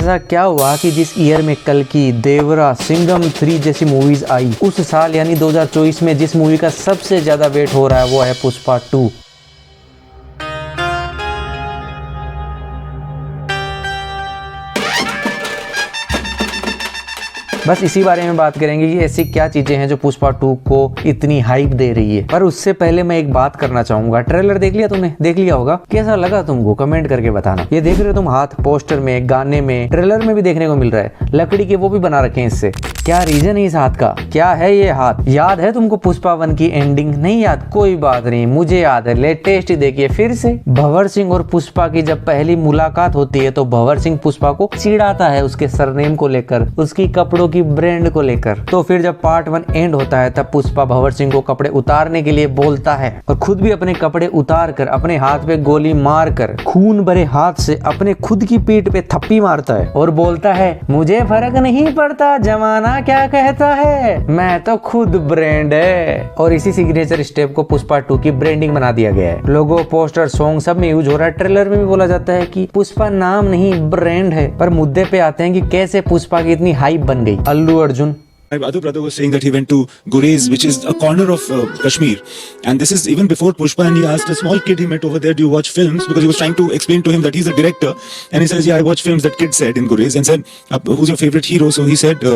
ऐसा क्या हुआ कि जिस ईयर में कल्कि, देवरा, सिंघम 3 जैसी मूवीज आई, उस साल यानी 2024 में जिस मूवी का सबसे ज्यादा वेट हो रहा है वो है पुष्पा 2। बस इसी बारे में बात करेंगे कि ऐसी क्या चीजें हैं जो पुष्पा 2 को इतनी हाइप दे रही है। पर उससे पहले मैं एक बात करना चाहूंगा, ट्रेलर देख लिया तुमने? देख लिया होगा। कैसा लगा तुमको? कमेंट करके बताना। ये देख रहे हो तुम हाथ, पोस्टर में, गाने में, ट्रेलर में भी देखने को मिल रहा है। लकड़ी के वो भी बना रखे हैं इससे। क्या रीजन है इस हाथ का? क्या है ये हाथ? याद है तुमको पुष्पा 1 की एंडिंग? नहीं याद? कोई बात नहीं, मुझे याद है। लेटेस्ट देखिए फिर से। भंवर सिंह और पुष्पा की जब पहली मुलाकात होती है तो भंवर सिंह पुष्पा को चिढ़ाता है उसके सरनेम को लेकर, उसकी कपड़ों की ब्रांड को लेकर। तो फिर जब पार्ट 1 एंड होता है तब पुष्पा भंवर सिंह को कपड़े उतारने के लिए बोलता है और खुद भी अपने कपड़े उतार कर अपने हाथ पे गोली मार कर खून भरे हाथ से अपने खुद की पीठ पे थप्पी मारता है और बोलता है, मुझे फर्क नहीं पड़ता जमाना क्या कहता है, मैं तो खुद ब्रांड है। और इसी सिग्नेचर स्टेप को पुष्पा 2 की ब्रांडिंग बना दिया गया है। लोगो, पोस्टर, सॉन्ग सब में यूज हो रहा है। ट्रेलर में भी बोला जाता है कि पुष्पा नाम नहीं ब्रांड है। पर मुद्दे पे आते हैं कि कैसे पुष्पा की इतनी हाइप बन गई। Allu Arjun, My other brother was saying that he went to Gurez, which is a corner of Kashmir, and this is even before Pushpa. And he asked a small kid he met over there, "Do you watch films?" Because he was trying to explain to him that he's a director, and he says, "Yeah, I watch films." That kid said in Gurez, and said, "Who's your favorite hero?" So he said,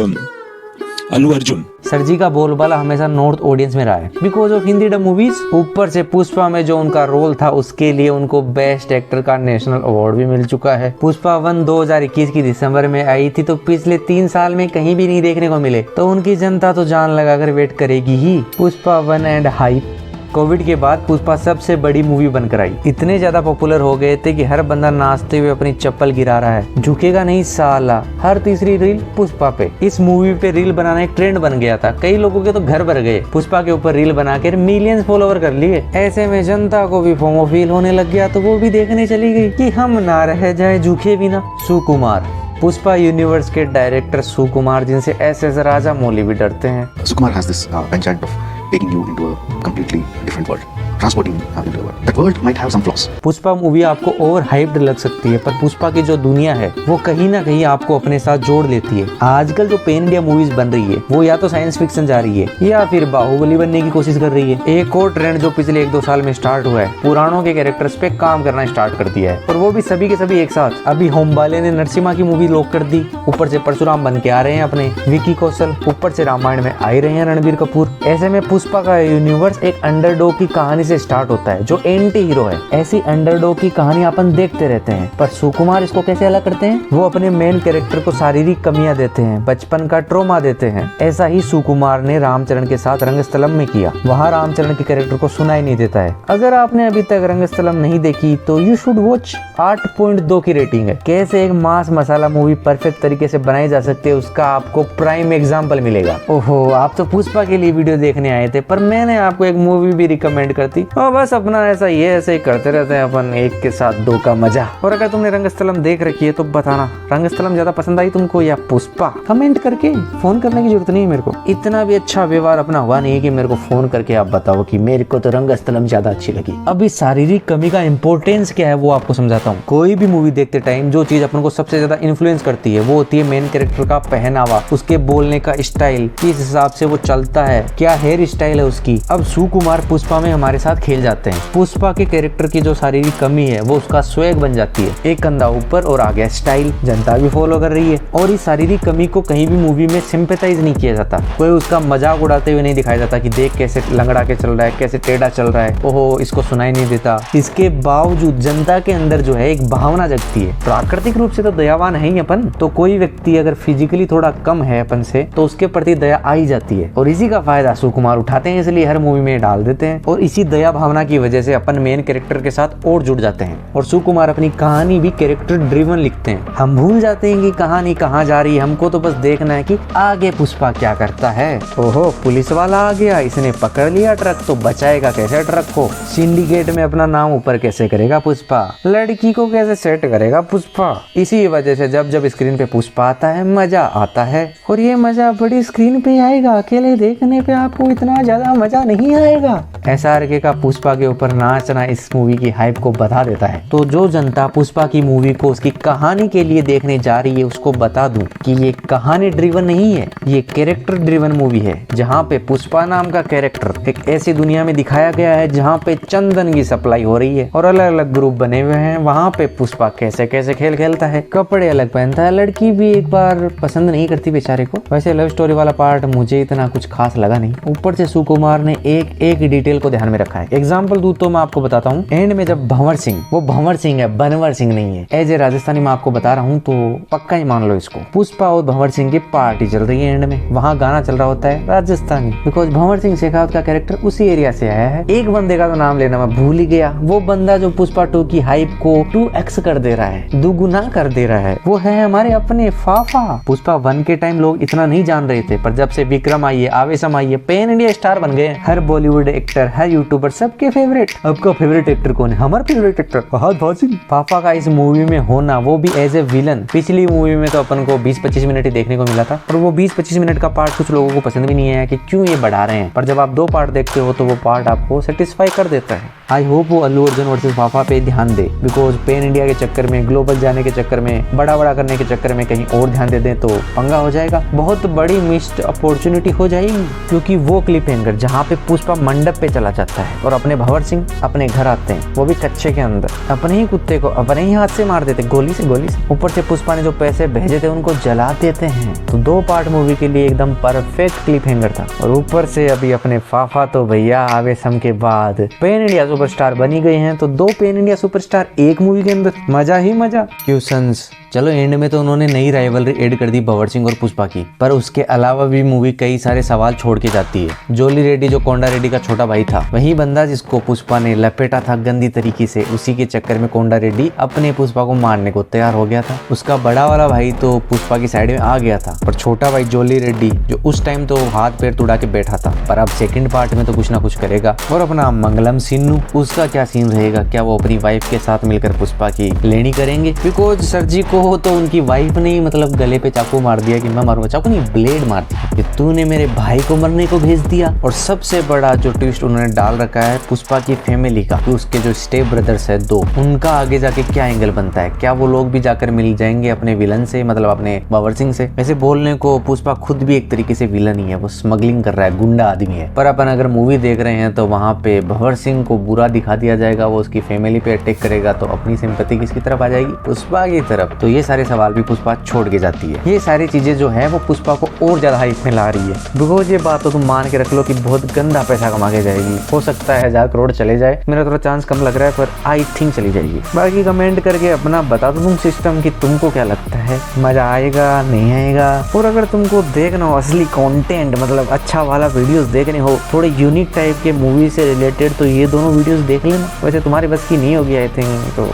"Allu Arjun." Sir ji का बोलबाला हमेशा north audience में रहा है because of Hindi dub movies. ऊपर से पुष्पा में जो उनका रोल था उसके लिए उनको बेस्ट एक्टर का नेशनल अवार्ड भी मिल चुका है। पुष्पा 1 2021 की दिसंबर में आई थी तो पिछले 3 साल में कहीं भी नहीं देखने को मिले, तो उनकी जनता तो जान लगाकर वेट करेगी ही। Pushpa 1 and hype. कोविड के बाद पुष्पा सबसे बड़ी मूवी बनकर आई। इतने ज्यादा पॉपुलर हो गए थे कि हर बंदा नाचते हुए अपनी चप्पल गिरा रहा है। झुकेगा नहीं साला। हर तीसरी रील पुष्पा पे। इस मूवी पे रील बनाना एक ट्रेंड बन गया था। कई लोगों के तो घर भर गए पुष्पा के ऊपर रील बनाकर मिलियंस फॉलोवर कर लिए। ऐसे में जनता को भी फोमो फील होने लग गया तो वो भी देखने चली गई कि हम ना रह जाए झुके बिना। सुकुमार, पुष्पा यूनिवर्स के डायरेक्टर सुकुमार, जिनसे एस राजा मौली भी डरते हैं। Sukumar has this penchant of taking you into a completely different world, transporting you into a world. That world might have some flaws. Pushpa movie आपको ओवर हाइप्ड लग सकती है पर पुष्पा की जो दुनिया है वो कहीं ना कहीं आपको अपने साथ जोड़ लेती है। आजकल जो पेन इंडिया मूवीज बन रही है वो या तो साइंस फिक्शन जा रही है या फिर बाहुबली बनने की कोशिश कर रही है। एक और ट्रेंड जो पिछले 1-2 साल में स्टार्ट हुआ है, पुरानों के कैरेक्टर्स पे काम करना स्टार्ट कर दिया है और वो भी सभी के सभी एक साथ। अभी होमबाले ने नरसिम्हा की मूवी लॉक कर दी, ऊपर से परशुराम बन के आ रहे हैं अपने विकी कौशल, ऊपर से रामायण में आ ही रहे हैं रणबीर कपूर। ऐसे में पुष्पा का यूनिवर्स एक अंडरडॉग की कहानी से स्टार्ट होता है जो एंटी हीरो है। ऐसी अंडरडॉग की कहानी अपन देखते रहते हैं पर सुकुमार इसको कैसे अलग करते हैं? वो अपने मेन कैरेक्टर को शारीरिक कमियां देते हैं, बचपन का ट्रॉमा देते हैं। ऐसा ही सुकुमार ने रामचरण के साथ रंगस्थलम में किया। वहाँ रामचरण के कैरेक्टर को सुनाई नहीं देता है। अगर आपने अभी तक रंगस्थलम नहीं देखी तो यू शुड वॉच। 8.2 की रेटिंग है। कैसे एक मास मसाला मूवी परफेक्ट तरीके से बनाई जा सकती है उसका आपको प्राइम एग्जाम्पल मिलेगा। ओहो, आप तो पुष्पा के लिए वीडियो देखने आए थे पर मैंने आपको एक मूवी भी रिकमेंड करती। और बस अपना ऐसा ही है, ऐसे ही करते रहते हैं अपन, एक के साथ 2 का मजा। और अगर तुमने रंगस्थलम देख रखी है तो बताना रंगस्थलम ज्यादा पसंद आई तुमको या पुष्पा? कमेंट करके। फोन करने की जरूरत नहीं है मेरे को। इतना भी अच्छा व्यवहार अपना हुआ नहीं है कि मेरे को फोन करके आप बताओ कि मेरे को तो रंगस्थलम ज्यादा अच्छी लगी। अभी शारीरिक कमी का इंपॉर्टेंस क्या है वो आपको समझाता हूँ। कोई भी मूवी देखते टाइम जो चीज अपन को सबसे ज्यादा इन्फ्लुएंस करती है वो होती है मेन कैरेक्टर का पहनावा, उसके बोलने का स्टाइल, किस हिसाब से वो चलता है, क्या हेयर स्टाइल है उसकी। अब सुकुमार पुष्पा में हमारे साथ खेल जाते हैं। पुष्पा के कैरेक्टर की जो शारीरिक कमी है वो उसका स्वैग बन जाती है। एक कंधा ऊपर और आ गया स्टाइल, जनता भी फॉलो कर रही है। और इस शारीरिक कमी को कहीं भी मूवी में सिंपैथाइज नहीं किया जाता। कोई उसका मजाक उड़ाते हुए नहीं दिखाया जाता कि देख कैसे लंगड़ा के चल रहा है, कैसे टेढ़ा चल रहा है, ओहो इसको सुनाई नहीं देता। इसके बावजूद जनता के अंदर जो है एक भावना जगती है। प्राकृतिक रूप से तो दयावान है ही अपन, तो कोई व्यक्ति अगर फिजिकली थोड़ा कम है अपन से तो उसके प्रति दया आ ही जाती है। और इसी का फायदा सुकुमार उठाते हैं, इसलिए हर मूवी में डाल देते हैं। और इसी दया भावना की वजह से अपन मेन कैरेक्टर के साथ और जुड़ जाते हैं। और सुकुमार अपनी कहानी भी कैरेक्टर ड्रिवन लिखते हैं। हम भूल जाते हैं कि कहानी कहाँ जा रही है, हमको तो बस देखना है कि आगे पुष्पा क्या करता है। ओहो, पुलिस वाला आ गया, इसने पकड़ लिया ट्रक, तो बचाएगा कैसे ट्रक को? सिंडिकेट में अपना नाम ऊपर कैसे करेगा पुष्पा? लड़की को कैसे सेट करेगा पुष्पा? इसी वजह से जब जब स्क्रीन पे पुष्पा आता है मजा आता है। और ये मजा बड़ी स्क्रीन पे आएगा, अकेले देखने पे आपको इतना ज्यादा मजा नहीं आएगा। SRK का पुष्पा के ऊपर नाचना इस मूवी की हाइप को बता देता है। तो जो जनता पुष्पा की मूवी को उसकी कहानी के लिए देखने जा रही है उसको बता दूं कि ये कहानी ड्रिवन नहीं है, ये कैरेक्टर ड्रिवन मूवी है, जहाँ पे पुष्पा नाम का कैरेक्टर एक ऐसी दुनिया में दिखाया गया है जहाँ पे चंदन की सप्लाई हो रही है और अलग अलग ग्रुप बने हुए हैं। वहाँ पे पुष्पा कैसे कैसे खेल खेलता है, कपड़े अलग पहनता है, लड़की भी एक बार पसंद नहीं करती बेचारे को। वैसे लव स्टोरी वाला पार्ट मुझे इतना कुछ खास लगा नहीं। ऊपर से सुकुमार ने एक एक डिटेल को ध्यान में रखा है। एग्जाम्पल दूं तो मैं आपको बताता हूँ, एंड में जब भंवर सिंह, वो भंवर सिंह है, बनवर सिंह नहीं है, एज ए राजस्थानी मैं आपको बता रहा हूँ तो पक्का ही मान लो इसको, पुष्पा और भंवर सिंह की पार्टी चल रही है, एंड में वहाँ गाना चल रहा होता है राजस्थानी, बिकॉज भंवर सिंह शेखावत का कैरेक्टर उसी एरिया से आया है। एक बंदे का तो नाम लेना मैं भूल ही गया, वो बंदा जो पुष्पा 2 की हाइप को 2x कर दे रहा है, दुगुना कर दे रहा है, वो है हमारे अपने फाफा। पुष्पा 1 के टाइम लोग इतना नहीं जान रहे थे, पर जब से विक्रम आई है, आवेशम आई है, पैन इंडिया स्टार बन गए। हर बॉलीवुड एक्टर, हर यूट्यूबर सबके फेवरेट। आपका फेवरेट एक्टर कौन है? हमारा फेवरेट एक्टर फहद फासिल। पापा का इस मूवी में होना, वो भी एज ए विलन। पिछली मूवी में तो अपन को 20-25 मिनट ही देखने को मिला था, और वो 20-25 मिनट का पार्ट कुछ लोगों को पसंद भी नहीं आया कि क्यों ये बढ़ा रहे हैं, पर जब आप 2 पार्ट देखते हो तो वो पार्ट आपको सेटिस्फाई कर देता है। आई होप वो अल्लू अर्जुन वर्सेस पापा पे ध्यान दे, बिकॉज पैन इंडिया के चक्कर में, ग्लोबल जाने के चक्कर में, बड़ा करने के चक्कर में कहीं और ध्यान दे दें तो पंगा हो जाएगा, बहुत बड़ी मिस्ड अपॉर्चुनिटी हो जाएगी। क्योंकि वो क्लिप हैंगर जहाँ पे पुष्पा मंडप पे चला जाता है और अपने भंवर सिंह अपने घर आते हैं, वो भी कच्चे के अंदर, अपने ही कुत्ते को अपने ही हाथ से मार देते, गोली से। ऊपर से पुष्पा ने जो पैसे भेजे थे उनको जला देते हैं। तो 2 पार्ट मूवी के लिए एकदम परफेक्ट क्लिप हैंगर था। और ऊपर से अभी अपने फाफा तो भैया आवेशम के बाद पैन इंडिया सुपरस्टार बनी गए हैं, तो 2 पैन इंडिया सुपरस्टार एक मूवी के अंदर, मजा ही मजा। क्वेश्चंस, चलो एंड में तो उन्होंने नई राइवलरी ऐड कर दी भंवर सिंह और पुष्पा की, पर उसके अलावा भी मूवी कई सारे सवाल छोड़ के जाती है। जोली रेड्डी जो कोंडा रेड्डी का छोटा भाई था, वही बंदा जिसको पुष्पा ने लपेटा था गंदी तरीके से, उसी के चक्कर में कोंडा रेड्डी अपने पुष्पा को मारने को तैयार हो गया था। उसका बड़ा वाला भाई तो पुष्पा की साइड में आ गया था, पर छोटा भाई जोली रेड्डी जो उस टाइम तो हाथ पैर तुड़ा के बैठा था, पर अब सेकंड पार्ट में तो कुछ ना कुछ करेगा। और अपना मंगलम सिन्नू, उसका क्या सीन रहेगा? क्या वो अपनी वाइफ के साथ मिलकर पुष्पा की लेनी करेंगे? बिकॉज सर जी को तो उनकी वाइफ ने मतलब गले पे चाकू मार दिया कि मैं मारूंगा, चाकू नहीं ब्लेड मार दिया कि तूने मेरे भाई को मरने को भेज दिया। और सबसे बड़ा जो ट्विस्ट उन्होंने डाल रखा है पुष्पा की फैमिली का, तो उसके जो स्टेप ब्रदर्स है 2, उनका आगे जाके क्या एंगल बनता है? क्या वो लोग भी जाकर मिल जाएंगे अपने विलन से, मतलब अपने भंवर सिंह से? वैसे बोलने को पुष्पा खुद भी एक तरीके से विलन ही है, वो स्मगलिंग कर रहा है, गुंडा आदमी है, पर अपन अगर मूवी देख रहे हैं तो वहाँ पे भंवर सिंह को बुरा दिखा दिया जाएगा, वो उसकी फैमिली पे अटैक करेगा, तो अपनी सिंपैथी किसकी तरफ आ जाएगी? पुष्पा की तरफ। तो ये सारे सवाल भी पुष्पा छोड़ के जाती है। ये सारी चीजें जो है वो पुष्पा को और ज्यादा हाइप में ला रही है। बिकॉज ये बात तो तुम मान के रख लो कि बहुत गंदा पैसा कमा के जाएगी, हो सकता है 1000 करोड़ चले जाए, मेरा थोड़ा चांस कम लग रहा है, पर आई थिंक चली जाएगी। बाकी कमेंट करके अपना बता दो तुम सिस्टम की, तुमको क्या लगता है, मजा आएगा नहीं आएगा? और अगर तुमको देखना हो असली कंटेंट, मतलब अच्छा वाला वीडियोस देखने हो, थोड़े यूनिक टाइप के मूवी से रिलेटेड, तो ये दोनों वीडियोस देख लेना। वैसे तुम्हारी बस की नहीं होगी आई थिंक, तो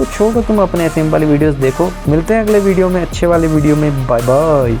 छोड़ो तुम अपने सिंपल वीडियोस देखो। मिलते हैं अगले वीडियो में, अच्छे वाले वीडियो में। Bye bye.